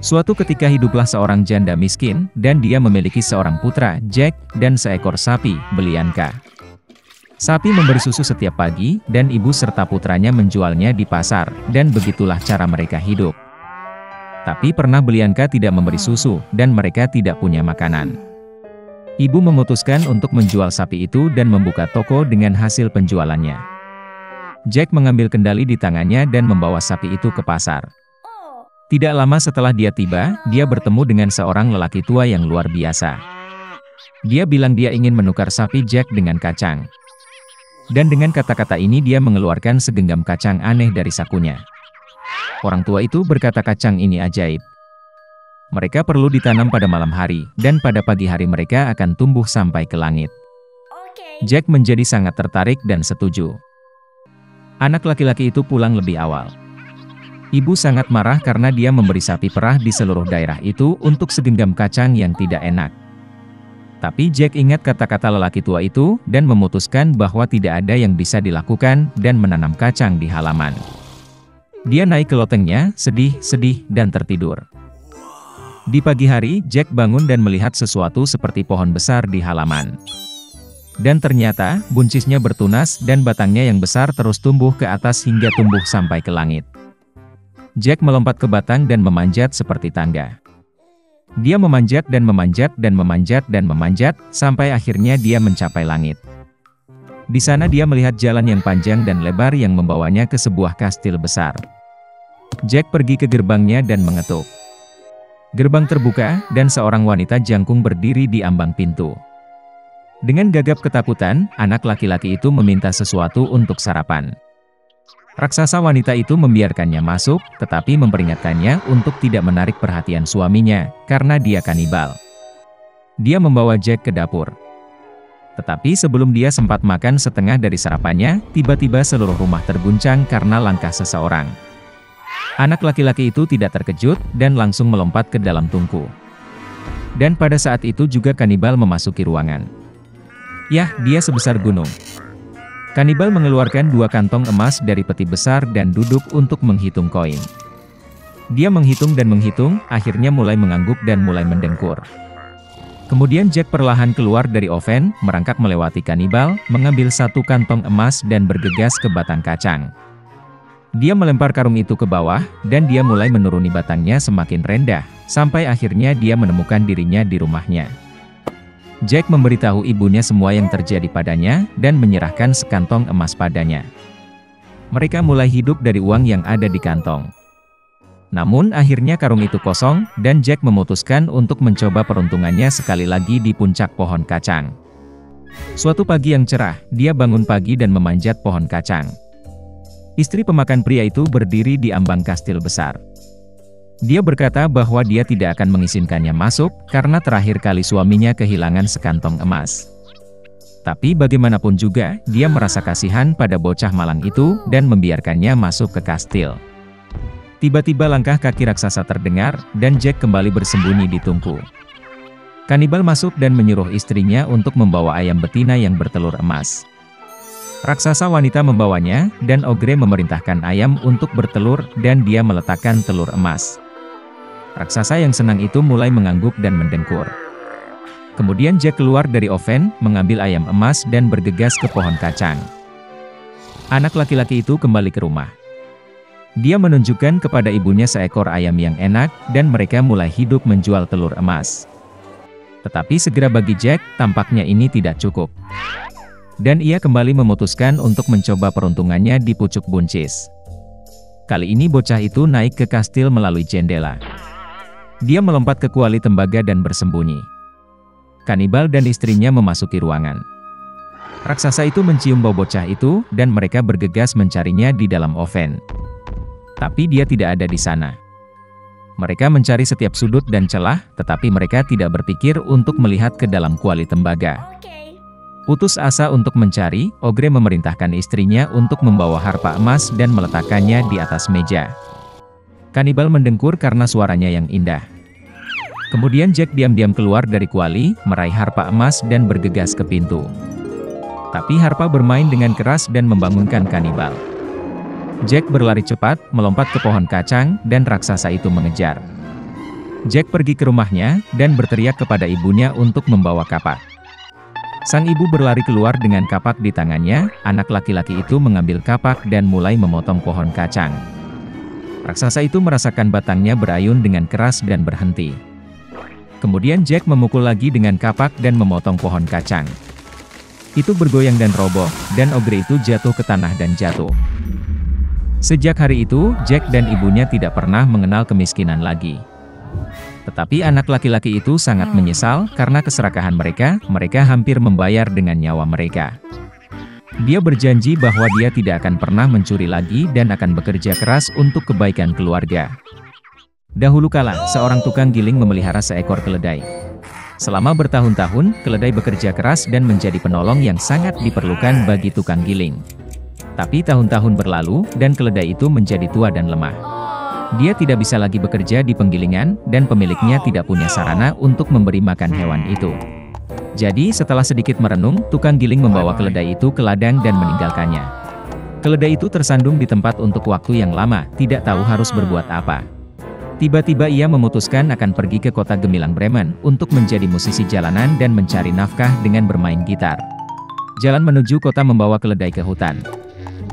Suatu ketika hiduplah seorang janda miskin, dan dia memiliki seorang putra, Jack, dan seekor sapi, Belianka. Sapi memberi susu setiap pagi, dan ibu serta putranya menjualnya di pasar, dan begitulah cara mereka hidup. Tapi pernah Belianka tidak memberi susu, dan mereka tidak punya makanan. Ibu memutuskan untuk menjual sapi itu dan membuka toko dengan hasil penjualannya. Jack mengambil kendali di tangannya dan membawa sapi itu ke pasar. Tidak lama setelah dia tiba, dia bertemu dengan seorang lelaki tua yang luar biasa. Dia bilang dia ingin menukar sapi Jack dengan kacang. Dan dengan kata-kata ini dia mengeluarkan segenggam kacang aneh dari sakunya. Orang tua itu berkata kacang ini ajaib. Mereka perlu ditanam pada malam hari, dan pada pagi hari mereka akan tumbuh sampai ke langit. Jack menjadi sangat tertarik dan setuju. Anak laki-laki itu pulang lebih awal. Ibu sangat marah karena dia memberi sapi perah di seluruh daerah itu untuk segenggam kacang yang tidak enak. Tapi Jack ingat kata-kata lelaki tua itu, dan memutuskan bahwa tidak ada yang bisa dilakukan, dan menanam kacang di halaman. Dia naik ke lotengnya, sedih, dan tertidur. Di pagi hari, Jack bangun dan melihat sesuatu seperti pohon besar di halaman. Dan ternyata, buncisnya bertunas, dan batangnya yang besar terus tumbuh ke atas hingga tumbuh sampai ke langit. Jack melompat ke batang dan memanjat seperti tangga. Dia memanjat dan memanjat dan memanjat dan memanjat, sampai akhirnya dia mencapai langit. Di sana dia melihat jalan yang panjang dan lebar yang membawanya ke sebuah kastil besar. Jack pergi ke gerbangnya dan mengetuk. Gerbang terbuka, dan seorang wanita jangkung berdiri di ambang pintu. Dengan gagap ketakutan, anak laki-laki itu meminta sesuatu untuk sarapan. Raksasa wanita itu membiarkannya masuk, tetapi memperingatkannya untuk tidak menarik perhatian suaminya, karena dia kanibal. Dia membawa Jack ke dapur. Tetapi sebelum dia sempat makan setengah dari sarapannya, tiba-tiba seluruh rumah terguncang karena langkah seseorang. Anak laki-laki itu tidak terkejut, dan langsung melompat ke dalam tungku. Dan pada saat itu juga kanibal memasuki ruangan. Yah, dia sebesar gunung. Kanibal mengeluarkan 2 kantong emas dari peti besar dan duduk untuk menghitung koin. Dia menghitung dan menghitung, akhirnya mulai mengangguk dan mulai mendengkur. Kemudian Jack perlahan keluar dari oven, merangkak melewati kanibal, mengambil 1 kantong emas dan bergegas ke batang kacang. Dia melempar karung itu ke bawah, dan dia mulai menuruni batangnya semakin rendah, sampai akhirnya dia menemukan dirinya di rumahnya. Jack memberitahu ibunya semua yang terjadi padanya, dan menyerahkan sekantong emas padanya. Mereka mulai hidup dari uang yang ada di kantong. Namun akhirnya karung itu kosong, dan Jack memutuskan untuk mencoba peruntungannya sekali lagi di puncak pohon kacang. Suatu pagi yang cerah, dia bangun pagi dan memanjat pohon kacang. Istri pemakan pria itu berdiri di ambang kastil besar. Dia berkata bahwa dia tidak akan mengizinkannya masuk, karena terakhir kali suaminya kehilangan sekantong emas. Tapi bagaimanapun juga, dia merasa kasihan pada bocah malang itu, dan membiarkannya masuk ke kastil. Tiba-tiba langkah kaki raksasa terdengar, dan Jack kembali bersembunyi di tungku. Kanibal masuk dan menyuruh istrinya untuk membawa ayam betina yang bertelur emas. Raksasa wanita membawanya, dan Ogre memerintahkan ayam untuk bertelur, dan dia meletakkan telur emas. Raksasa yang senang itu mulai mengangguk dan mendengkur. Kemudian Jack keluar dari oven, mengambil ayam emas dan bergegas ke pohon kacang. Anak laki-laki itu kembali ke rumah. Dia menunjukkan kepada ibunya seekor ayam yang enak, dan mereka mulai hidup menjual telur emas. Tetapi segera bagi Jack, tampaknya ini tidak cukup. Dan ia kembali memutuskan untuk mencoba peruntungannya di pucuk buncis. Kali ini bocah itu naik ke kastil melalui jendela. Dia melompat ke kuali tembaga dan bersembunyi. Kanibal dan istrinya memasuki ruangan. Raksasa itu mencium bau bocah itu, dan mereka bergegas mencarinya di dalam oven. Tapi dia tidak ada di sana. Mereka mencari setiap sudut dan celah, tetapi mereka tidak berpikir untuk melihat ke dalam kuali tembaga. Putus asa untuk mencari, Ogre memerintahkan istrinya untuk membawa harpa emas dan meletakkannya di atas meja. Kanibal mendengkur karena suaranya yang indah. Kemudian Jack diam-diam keluar dari kuali, meraih harpa emas dan bergegas ke pintu. Tapi harpa bermain dengan keras dan membangunkan kanibal. Jack berlari cepat, melompat ke pohon kacang, dan raksasa itu mengejar. Jack pergi ke rumahnya, dan berteriak kepada ibunya untuk membawa kapak. Sang ibu berlari keluar dengan kapak di tangannya, anak laki-laki itu mengambil kapak dan mulai memotong pohon kacang. Raksasa itu merasakan batangnya berayun dengan keras dan berhenti. Kemudian Jack memukul lagi dengan kapak dan memotong pohon kacang. Itu bergoyang dan roboh, dan ogre itu jatuh ke tanah dan jatuh. Sejak hari itu, Jack dan ibunya tidak pernah mengenal kemiskinan lagi. Tetapi anak laki-laki itu sangat menyesal karena keserakahan mereka hampir membayar dengan nyawa mereka. Dia berjanji bahwa dia tidak akan pernah mencuri lagi dan akan bekerja keras untuk kebaikan keluarga. Dahulu kala, seorang tukang giling memelihara seekor keledai. Selama bertahun-tahun, keledai bekerja keras dan menjadi penolong yang sangat diperlukan bagi tukang giling. Tapi tahun-tahun berlalu, dan keledai itu menjadi tua dan lemah. Dia tidak bisa lagi bekerja di penggilingan, dan pemiliknya tidak punya sarana untuk memberi makan hewan itu. Jadi setelah sedikit merenung, tukang giling membawa keledai itu ke ladang dan meninggalkannya. Keledai itu tersandung di tempat untuk waktu yang lama, tidak tahu harus berbuat apa. Tiba-tiba ia memutuskan akan pergi ke kota gemilang Bremen, untuk menjadi musisi jalanan dan mencari nafkah dengan bermain gitar. Jalan menuju kota membawa keledai ke hutan.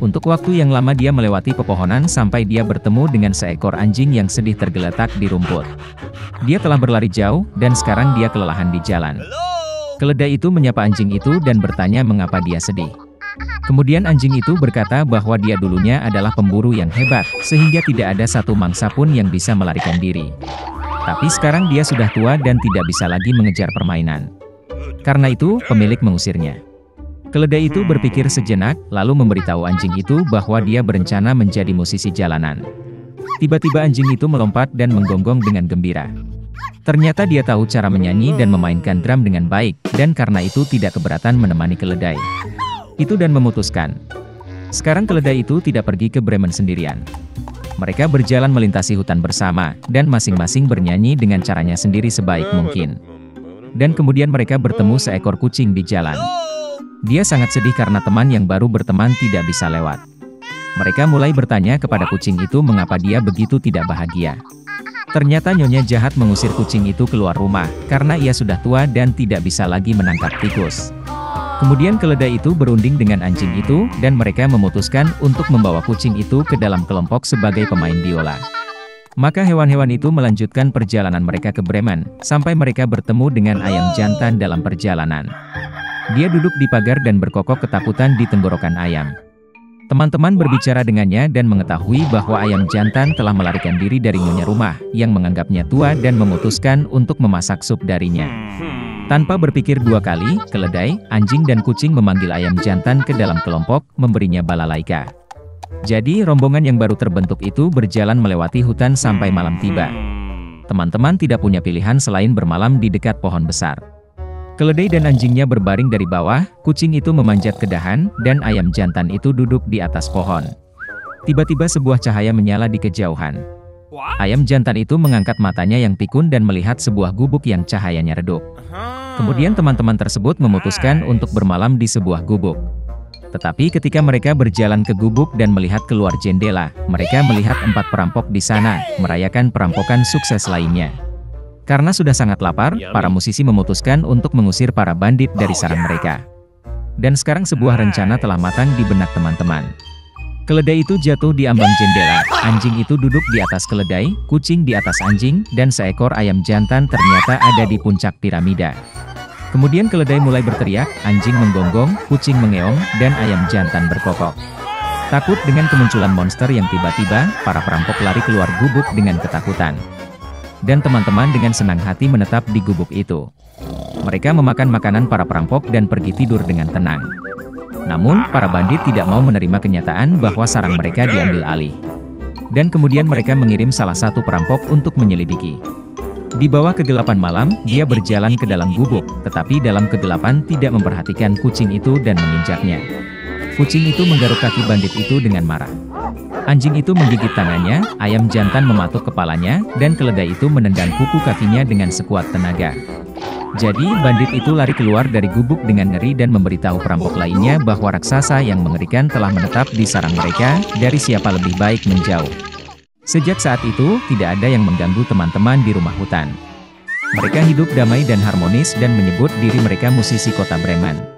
Untuk waktu yang lama dia melewati pepohonan sampai dia bertemu dengan seekor anjing yang sedih tergeletak di rumput. Dia telah berlari jauh, dan sekarang dia kelelahan di jalan. Keledai itu menyapa anjing itu dan bertanya mengapa dia sedih. Kemudian anjing itu berkata bahwa dia dulunya adalah pemburu yang hebat, sehingga tidak ada satu mangsa pun yang bisa melarikan diri. Tapi sekarang dia sudah tua dan tidak bisa lagi mengejar permainan. Karena itu, pemilik mengusirnya. Keledai itu berpikir sejenak, lalu memberitahu anjing itu bahwa dia berencana menjadi musisi jalanan. Tiba-tiba anjing itu melompat dan menggonggong dengan gembira. Ternyata dia tahu cara menyanyi dan memainkan drum dengan baik, dan karena itu tidak keberatan menemani keledai itu dan memutuskan. Sekarang keledai itu tidak pergi ke Bremen sendirian. Mereka berjalan melintasi hutan bersama, dan masing-masing bernyanyi dengan caranya sendiri sebaik mungkin. Dan kemudian mereka bertemu seekor kucing di jalan. Dia sangat sedih karena teman yang baru berteman tidak bisa lewat. Mereka mulai bertanya kepada kucing itu mengapa dia begitu tidak bahagia. Ternyata nyonya jahat mengusir kucing itu keluar rumah, karena ia sudah tua dan tidak bisa lagi menangkap tikus. Kemudian keledai itu berunding dengan anjing itu, dan mereka memutuskan untuk membawa kucing itu ke dalam kelompok sebagai pemain biola. Maka hewan-hewan itu melanjutkan perjalanan mereka ke Bremen, sampai mereka bertemu dengan ayam jantan dalam perjalanan. Dia duduk di pagar dan berkokok ketakutan di tenggorokan ayam. Teman-teman berbicara dengannya dan mengetahui bahwa ayam jantan telah melarikan diri dari nyonya rumah, yang menganggapnya tua dan memutuskan untuk memasak sup darinya. Tanpa berpikir dua kali, keledai, anjing dan kucing memanggil ayam jantan ke dalam kelompok, memberinya balalaika. Jadi rombongan yang baru terbentuk itu berjalan melewati hutan sampai malam tiba. Teman-teman tidak punya pilihan selain bermalam di dekat pohon besar. Keledai dan anjingnya berbaring dari bawah, kucing itu memanjat ke dahan, dan ayam jantan itu duduk di atas pohon. Tiba-tiba sebuah cahaya menyala di kejauhan. Ayam jantan itu mengangkat matanya yang pikun dan melihat sebuah gubuk yang cahayanya redup. Kemudian teman-teman tersebut memutuskan untuk bermalam di sebuah gubuk. Tetapi ketika mereka berjalan ke gubuk dan melihat keluar jendela, mereka melihat 4 perampok di sana, merayakan perampokan sukses lainnya. Karena sudah sangat lapar, para musisi memutuskan untuk mengusir para bandit dari sarang mereka. Dan sekarang sebuah rencana telah matang di benak teman-teman. Keledai itu jatuh di ambang jendela, anjing itu duduk di atas keledai, kucing di atas anjing, dan seekor ayam jantan ternyata ada di puncak piramida. Kemudian keledai mulai berteriak, anjing menggonggong, kucing mengeong, dan ayam jantan berkokok. Takut dengan kemunculan monster yang tiba-tiba, para perampok lari keluar gubuk dengan ketakutan. Dan teman-teman dengan senang hati menetap di gubuk itu. Mereka memakan makanan para perampok dan pergi tidur dengan tenang. Namun, para bandit tidak mau menerima kenyataan bahwa sarang mereka diambil alih. Dan kemudian mereka mengirim salah satu perampok untuk menyelidiki. Di bawah kegelapan malam, dia berjalan ke dalam gubuk, tetapi dalam kegelapan tidak memperhatikan kucing itu dan menginjaknya. Kucing itu menggaruk kaki bandit itu dengan marah. Anjing itu menggigit tangannya, ayam jantan mematuk kepalanya, dan keledai itu menendang kuku kakinya dengan sekuat tenaga. Jadi, bandit itu lari keluar dari gubuk dengan ngeri dan memberitahu perampok lainnya bahwa raksasa yang mengerikan telah menetap di sarang mereka, dari siapa lebih baik menjauh. Sejak saat itu, tidak ada yang mengganggu teman-teman di rumah hutan. Mereka hidup damai dan harmonis dan menyebut diri mereka musisi kota Bremen.